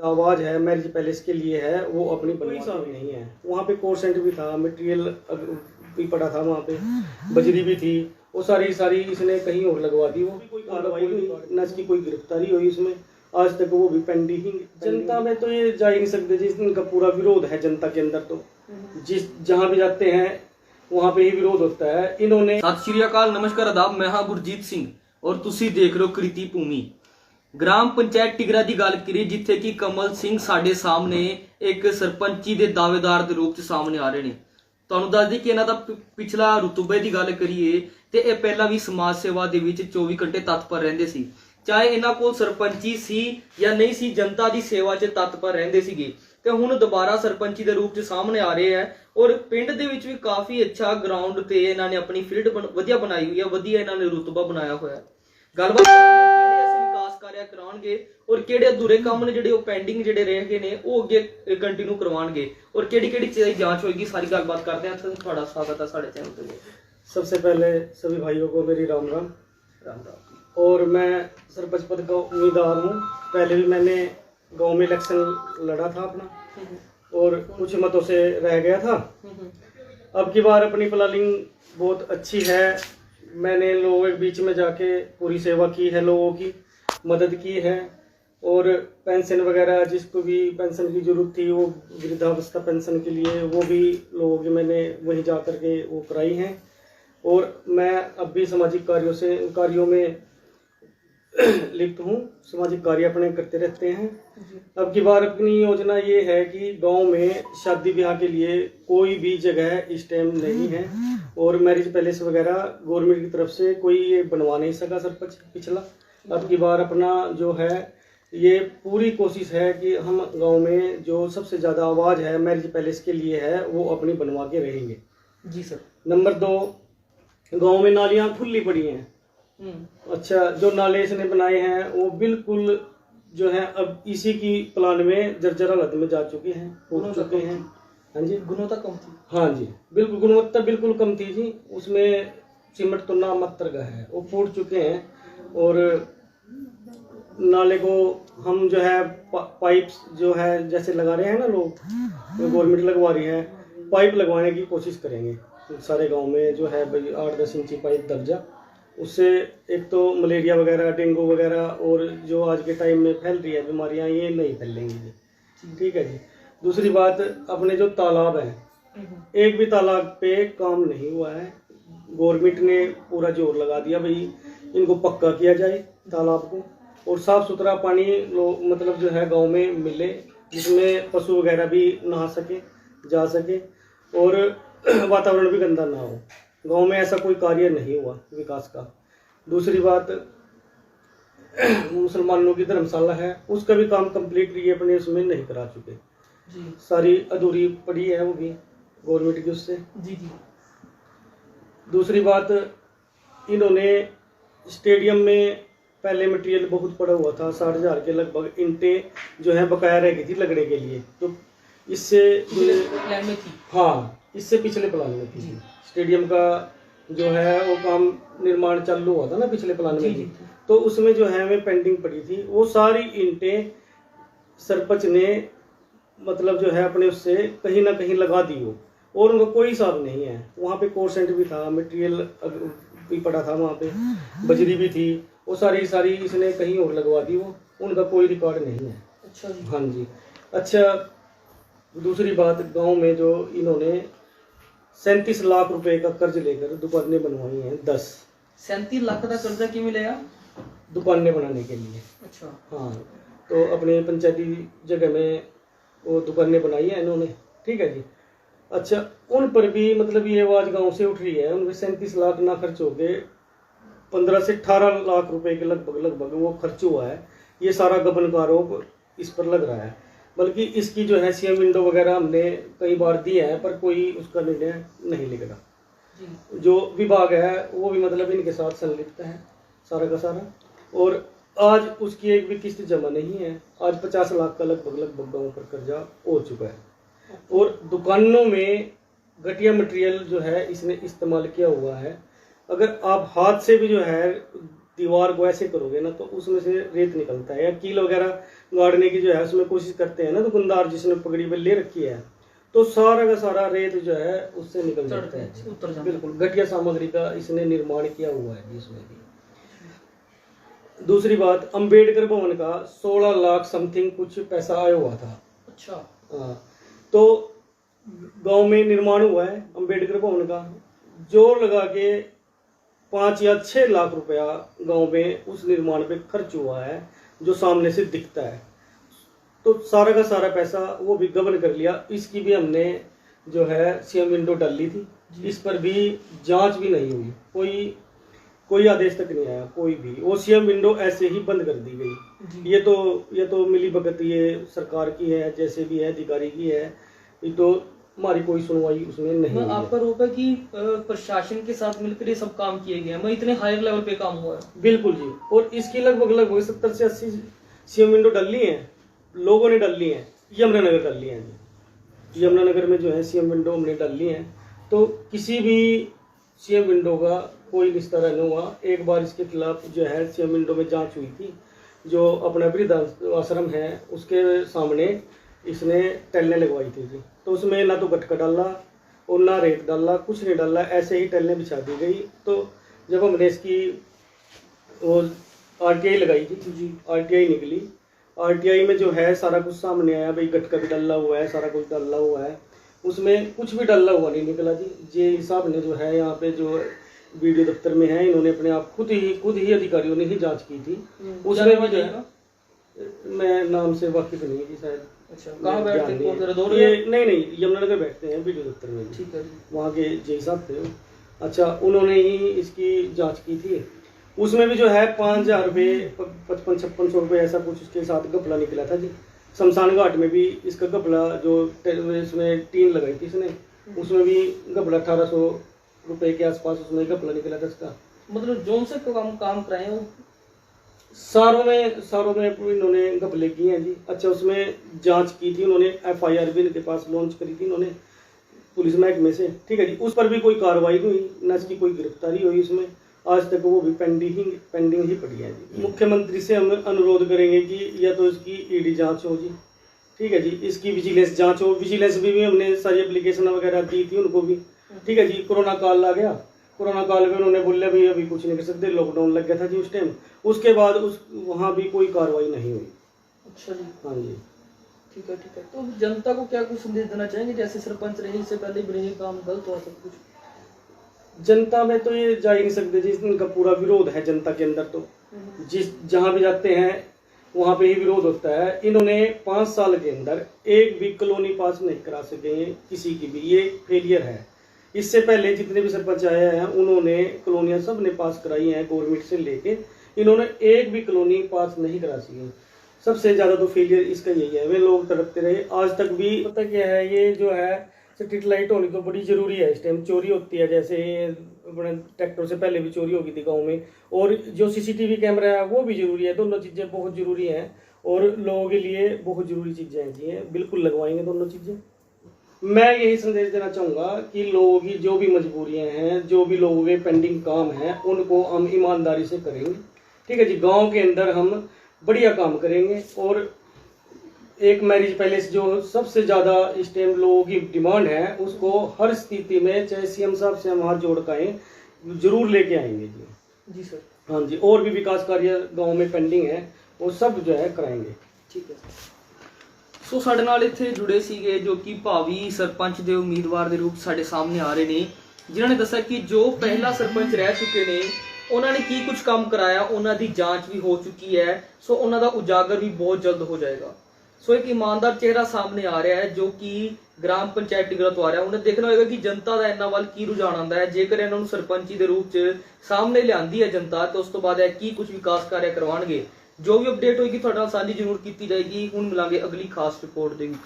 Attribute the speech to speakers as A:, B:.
A: आवाज है marriage palace के लिए है वो अपनी कोई हिसाब नहीं है। वहाँ पे कोर सेंटर भी था, मटेरियल भी पड़ा था, वहाँ पे बजरी भी थी, वो सारी इसने कहीं और लगवा दी। वो कोई कार्रवाई नहीं, न इसकी कोई गिरफ्तारी हुई इसमें आज तक, वो भी पेंडिंग। जनता में तो ये जा ही नहीं सकते जी, इनका पूरा विरोध है जनता के अंदर। तो जिस जहाँ भी जाते हैं वहाँ पे ही विरोध होता है। इन्होंने
B: सत श्री अकाल, नमस्कार, आदाब। मैं हाँ गुरजीत सिंह और तुसी देख रहे हो कृति भूमि। ग्राम पंचायत टिगरा की गल करिए जिथे कि कमल सिंह साडे सामने एक सरपंची के दावेदार के रूप च सामने आ रहे हैं। ਤੁਹਾਨੂੰ ਦੱਸ ਦਈਏ ਕਿ ਇਹਨਾਂ ਦਾ ਪਿਛਲਾ ਰੁਤਬੇ ਦੀ ਗੱਲ ਕਰੀਏ ਤੇ ਇਹ ਪਹਿਲਾਂ ਵੀ ਸਮਾਜ ਸੇਵਾ ਦੇ ਵਿੱਚ 24 ਘੰਟੇ ਤਤਪਰ ਰਹਿੰਦੇ ਸੀ। ਚਾਹੇ ਇਹਨਾਂ ਕੋਲ ਸਰਪੰਚੀ ਸੀ ਜਾਂ ਨਹੀਂ ਸੀ, ਜਨਤਾ ਦੀ ਸੇਵਾ 'ਚ ਤਤਪਰ ਰਹਿੰਦੇ ਸੀਗੇ ਤੇ ਹੁਣ ਦੁਬਾਰਾ ਸਰਪੰਚੀ ਦੇ ਰੂਪ 'ਚ ਸਾਹਮਣੇ ਆ ਰਹੇ ਹੈ। ਔਰ ਪਿੰਡ ਦੇ ਵਿੱਚ ਵੀ ਕਾਫੀ ਅੱਛਾ ਗਰਾਊਂਡ ਤੇ ਇਹਨਾਂ ਨੇ ਆਪਣੀ ਫੀਲਡ ਵਧੀਆ ਬਣਾਈ ਹੋਈ ਹੈ, ਵਧੀਆ ਇਹਨਾਂ ਨੇ ਰੁਤਬਾ ਬਣਾਇਆ ਹੋਇਆ। ਗੱਲਬਾਤ ਕਿਹੜੇ ਅਸੀਂ ਵਿਕਾਸ ਕਾਰਿਆ ਕਰਾਉਣਗੇ ਔਰ ਕਿਹੜੇ ਅਧੂਰੇ ਕੰਮ ਨੇ ਜਿਹੜੇ ਉਹ ਪੈਂਡਿੰਗ ਜਿਹੜੇ ਰਹਿ ਗਏ ਨੇ ਉਹ ਅੱਗੇ ਕੰਟੀਨਿਊ ਕਰਵਾਉਣਗੇ ਔਰ ਕਿਹੜੀ ਚੀਜ਼ ਦੀ ਜਾਂਚ होगी, सारी गलबात करते हैं। थोड़ा स्वागत है साढ़े चैनल पे।
A: सबसे पहले सभी भाइयों को मेरी राम राम।
B: राम राम।
A: और मैं सरपंच पद का उम्मीदवार हूँ। पहले भी मैंने गांव में इलेक्शन लड़ा था अपना और कुछ मतों से रह गया था। अब की बार अपनी प्लानिंग बहुत अच्छी है। मैंने लोगों के बीच में जाके पूरी सेवा की है, लोगों की मदद की है और पेंशन वगैरह जिसको भी पेंशन की जरूरत थी वो वृद्धावस्था पेंशन के लिए वो भी लोगों की मैंने वहीं जा कर के वो कराई हैं। और मैं अब भी सामाजिक कार्यों में लिप्त हूँ, सामाजिक कार्य अपने करते रहते हैं। अब की बार अपनी योजना ये है कि गांव में शादी ब्याह के लिए कोई भी जगह इस टाइम नहीं है और मैरिज पैलेस वगैरह गवर्नमेंट की तरफ से कोई ये बनवा नहीं सका सरपंच पिछला। अब की बार अपना जो है ये पूरी कोशिश है कि हम गांव में जो सबसे ज़्यादा आवाज़ है मैरिज पैलेस के लिए है वो अपनी बनवा के रहेंगे।
B: जी सर।
A: नंबर 2, गांव में नालियाँ खुली पड़ी हैं। अच्छा, जो नाले इसने बनाए हैं वो बिल्कुल जो है अब इसी की प्लान में जर्जर हालत में जा चुके हैं, फूट चुके हैं। हाँ जी,
B: गुणवत्ता कम थी।
A: हाँ जी, बिल्कुल गुणवत्ता बिल्कुल कम थी जी। उसमें सीमेंट तो ना मात्र का है, वो फूट चुके हैं। और नाले को हम जो है पाइप जो है जैसे लगा रहे हैं ना लोग, गवर्नमेंट लगवा रही है, पाइप लगवाने की कोशिश करेंगे सारे गांव में। जो है भाई 8-10 इंची पाइप दर्जा, उससे एक तो मलेरिया वगैरह, डेंगू वगैरह और जो आज के टाइम में फैल रही है बीमारियां ये नहीं फैलेंगी जी। ठीक है जी। दूसरी बात, अपने जो तालाब हैं, एक भी तालाब पे काम नहीं हुआ है। गवर्नमेंट ने पूरा जोर लगा दिया भाई इनको पक्का किया जाए तालाब को और साफ सुथरा पानी मतलब जो है गांव में मिले, जिसमें पशु वगैरह भी नहा सके, जा सके और वातावरण भी गंदा ना हो। गांव में ऐसा कोई कार्य नहीं हुआ विकास का। दूसरी बात, मुसलमानों की धर्मशाला है, उसका भी काम कंप्लीट ये अपने उसमें नहीं करा चुके जी। सारी अधूरी पड़ी है वो भी गवर्नमेंट की उससे जी। दूसरी बात, इन्होंने स्टेडियम में पहले मटेरियल बहुत पड़ा हुआ था, 60,000 के लगभग ईंटें जो है बकाया रह गई थी लगने के लिए। तो इससे
B: प्लान में थी। हाँ,
A: इससे पिछले प्लान में थी। स्टेडियम का जो है वो काम निर्माण चालू हुआ था ना पिछले प्लान में जी। तो उसमें जो है हमें पेंडिंग पड़ी थी, वो सारी ईंटें सरपंच ने मतलब जो है अपने उससे कहीं ना कहीं लगा दी हो और उनका कोई हिसाब नहीं है। वहाँ पे कोर सेंटर भी था, मटेरियल भी पड़ा था, वहाँ पे बजरी भी थी, वो सारी इसने कहीं और लगवा दी। वो उनका कोई रिकॉर्ड नहीं है।
B: अच्छा जी।
A: हाँ जी। अच्छा, दूसरी बात, गांव में जो इन्होंने 37 लाख रुपए का कर्ज लेकर दुकानें बनवाई हैं 10।
B: 37 लाख का कर्जा क्यों मिलेगा?
A: दुकानें बनाने के लिए।
B: अच्छा।
A: हाँ, तो अपने पंचायती जगह में वो दुकानें बनाई हैं इन्होंने। ठीक है जी। अच्छा, उन पर भी मतलब ये आवाज़ गांव से उठ रही है, उनमें 37 लाख ना खर्च हो गए, 15 से 18 लाख रुपए के लगभग वो खर्च हुआ है। ये सारा गबन का आरोप इस पर लग रहा है। बल्कि इसकी जो है सीएम विंडो वगैरह हमने कई बार दी है पर कोई उसका निर्णय नहीं लिख रहा। जो विभाग है वो भी मतलब इनके साथ संलिप्त है सारा का सारा। और आज उसकी एक भी किस्त जमा नहीं है। आज 50 लाख का लगभग गाँव पर कर्जा हो चुका है। और दुकानों में घटिया मटेरियल जो है इसने इस्तेमाल किया हुआ है। अगर आप हाथ से भी जो है दीवार को ऐसे करोगे ना तो उसमें से रेत निकलता है, या कील वगैरह गाड़ने की जो है उसमें कोशिश करते हैं ना दुकानदार, जिसने पगड़ी पे ले रखी है, तो सारा का सारा रेत जो है उससे निकल जाता है,
B: उतर जाता है।
A: बिल्कुल घटिया सामग्री का इसने निर्माण किया हुआ है जिसमें भी। दूसरी बात, अंबेडकर भवन का 16 लाख समथिंग कुछ पैसा आया हुआ था।
B: अच्छा।
A: हाँ, तो गांव में निर्माण हुआ है अंबेडकर भवन का, जोर लगा के 5 या 6 लाख रुपया गांव में उस निर्माण पे खर्च हुआ है, जो सामने से दिखता है। तो सारा का सारा पैसा वो भी गबन कर लिया। इसकी भी हमने जो है सीएम विंडो डाली थी, इस पर भी जांच भी नहीं हुई, कोई आदेश तक नहीं आया कोई भी, वो सीएम विंडो ऐसे ही बंद कर दी गई। ये तो मिली भगत ये सरकार की है, जैसे भी है अधिकारी की है, ये तो हमारी कोई सुनवाई उसमें नहीं है।
B: आपका आरोप है कि प्रशासन के साथ मिलकर ये सब काम किए गए हैं, इतने हायर लेवल पे काम हुआ है।
A: बिल्कुल जी, और इसकी लगभग 70 से 80 सीएम विंडो डाली है, लोगों ने डाली है, यमुनानगर डाली है जी। यमुनानगर में जो है सीएम विंडो हमने डाली है, तो किसी भी सीएम विंडो का कोई निस्तारा नहीं हुआ। एक बार इसके खिलाफ जो है सीएम विंडो में जांच हुई थी, जो अपना वृद्धाश्रम है उसके सामने इसने टैलें लगवाई थी जी, तो उसमें ना तो गटका डाला और ना रेत डाला, कुछ नहीं डाला, ऐसे ही टैलें बिछा दी गई। तो जब हमने इसकी वो आरटीआई लगाई थी जी, आरटीआई निकली, आरटीआई में जो है सारा कुछ सामने आया, भाई गटका भी डाला हुआ है, सारा कुछ डाला हुआ है, उसमें कुछ भी डाला हुआ नहीं निकला जी। जे साहब ने जो है यहाँ पे जो वीडियो दफ्तर में है, इन्होंने अपने आप खुद ही अधिकारियों ने ही जांच की थी। उसमें भी जो है, मैं नाम से वाकिफ नहीं है जी शायद।
B: अच्छा, कहाँ बैठते हैं?
A: ये नहीं यमुनानगर बैठते हैं वीडियो दफ्तर में।
B: ठीक है,
A: वहाँ के जे साहब थे। अच्छा, उन्होंने ही इसकी जांच की थी। उसमें भी जो है 5,000 रुपये, 55-5600 रुपये ऐसा कुछ उसके साथ घपला निकला था जी। शमशान घाट में भी इसका घपला, जो इसमें टीन लगाई थी इसने, उसमें भी घपला 1800 रुपये के आसपास उसमें घपला निकला था इसका।
B: मतलब जोन से काम कराए वो
A: सारों में इन्होंने घपले किए हैं जी। अच्छा, उसमें जांच की थी उन्होंने, एफआईआर भी इनके पास लॉन्च करी थी इन्होंने पुलिस महकमे से, ठीक है जी। उस पर भी कोई कार्रवाई नहीं हुई, न इसकी कोई गिरफ्तारी हुई उसमें, आज तक वो भी पेंडिंग ही पड़ी है जी। मुख्यमंत्री से हम अनुरोध करेंगे कि या तो इसकी ईडी जांच हो जी, ठीक है जी, इसकी विजिलेंस जांच हो। विजिलेंस भी हमने सारी एप्लीकेशन वगैरह दी थी उनको भी, ठीक है जी। कोरोना काल आ गया, कोरोना काल में उन्होंने बोला भाई अभी कुछ नहीं कर सकते, लॉकडाउन लग गया था जी उस टाइम, उसके बाद वहाँ भी कोई कार्रवाई नहीं हुई।
B: अच्छा जी,
A: हाँ जी,
B: ठीक है। तो जनता को क्या कुछ संदेश देना चाहेंगे, जैसे सरपंच रहे इससे पहले भी काम गलत हुआ सब कुछ?
A: जनता में तो ये जा ही नहीं सकते जी, इनका पूरा विरोध है जनता के अंदर। तो जहाँ भी जाते हैं वहाँ पे ही विरोध होता है। इन्होंने 5 साल के अंदर एक भी कॉलोनी पास नहीं करा सके हैं किसी की भी, ये फेलियर है। इससे पहले जितने भी सरपंच आए हैं उन्होंने कॉलोनियाँ सब ने पास कराई हैं गवर्नमेंट से लेके, इन्होंने एक भी कॉलोनी पास नहीं करा सकी। सबसे ज़्यादा तो फेलियर इसका यही है, वे लोग तड़पते रहे आज तक भी। पता क्या है, ये जो है स्ट्रीट लाइट होनी तो बड़ी ज़रूरी है। इस टाइम चोरी होती है, जैसे अपने ट्रैक्टर से पहले भी चोरी होगी थी गांव में, और जो सीसीटीवी कैमरा है वो भी ज़रूरी है। दोनों चीज़ें बहुत ज़रूरी हैं और लोगों के लिए बहुत ज़रूरी चीज़ें हैं जी, बिल्कुल लगवाएंगे दोनों चीज़ें। मैं यही संदेश देना चाहूँगा कि लोगों की जो भी मजबूरियाँ हैं, जो भी लोगों के पेंडिंग काम हैं, उनको हम ईमानदारी से करेंगे, ठीक है जी। गाँव के अंदर हम बढ़िया काम करेंगे, और एक मैरिज पैलेस जो सबसे ज़्यादा इस टाइम लोगों की डिमांड है, उसको हर स्थिति में चाहे सीएम साहब से हम हाथ जोड़ के जरूर लेके आएंगे जी।
B: जी सर।
A: हाँ जी, और भी विकास कार्य गांव में पेंडिंग है, वो सब जो है कराएंगे।
B: ठीक है सो ਸਾਡੇ ਨਾਲ ਇੱਥੇ ਜੁੜੇ ਸੀਗੇ ਜੋ ਕਿ ਭਾਵੀ ਸਰਪੰਚ ਦੇ ਉਮੀਦਵਾਰ ਦੇ ਰੂਪ ਸਾਡੇ ਸਾਹਮਣੇ ਆ ਰਹੇ ਨੇ, ਜਿਨ੍ਹਾਂ ਨੇ ਦੱਸਿਆ ਕਿ ਜੋ ਪਹਿਲਾ ਸਰਪੰਚ ਰਹਿ ਚੁੱਕੇ ਨੇ ਉਹਨਾਂ ਨੇ ਕੀ ਕੁਝ ਕੰਮ ਕਰਾਇਆ, ਉਹਨਾਂ ਦੀ ਜਾਂਚ ਵੀ ਹੋ ਚੁੱਕੀ ਹੈ, ਸੋ ਉਹਨਾਂ ਦਾ ਉਜਾਗਰ ਵੀ ਬਹੁਤ ਜਲਦ ਹੋ ਜਾਏਗਾ। ਸੋ ਇੱਕ ਇਮਾਨਦਾਰ ਚਿਹਰਾ ਸਾਹਮਣੇ ਆ ਰਿਹਾ ਹੈ ਜੋ ਕਿ ਗ੍ਰਾਮ ਪੰਚਾਇਤ ਟਿਗਰਾ ਤੋਂ ਆ ਰਿਹਾ। ਉਹਨੇ ਦੇਖਣਾ ਹੋਏਗਾ ਕਿ ਜਨਤਾ ਦਾ ਇਹਨਾਂ ਵੱਲ ਕੀ ਰੁਝਾਨ ਆਉਂਦਾ ਹੈ। ਜੇਕਰ ਇਹਨਾਂ ਨੂੰ ਸਰਪੰਚੀ ਦੇ ਰੂਪ 'ਚ ਸਾਹਮਣੇ ਲਿਆਂਦੀ ਹੈ ਜਨਤਾ, ਤਾਂ ਉਸ ਤੋਂ ਬਾਅਦ ਇਹ ਕੀ ਕੁਝ ਵਿਕਾਸ ਕਾਰਜ ਕਰਵਾਉਣਗੇ। ਜੋ ਵੀ ਅਪਡੇਟ ਹੋਏਗੀ ਤੁਹਾਡੇ ਨਾਲ ਸਾਂਝੀ ਜ਼ਰੂਰ ਕੀਤੀ ਜਾਏਗੀ। ਹੁਣ ਮਿਲਾਂਗੇ ਅਗਲੀ ਖਾਸ ਰਿਪੋਰਟ ਦੇ ਵਿੱਚ।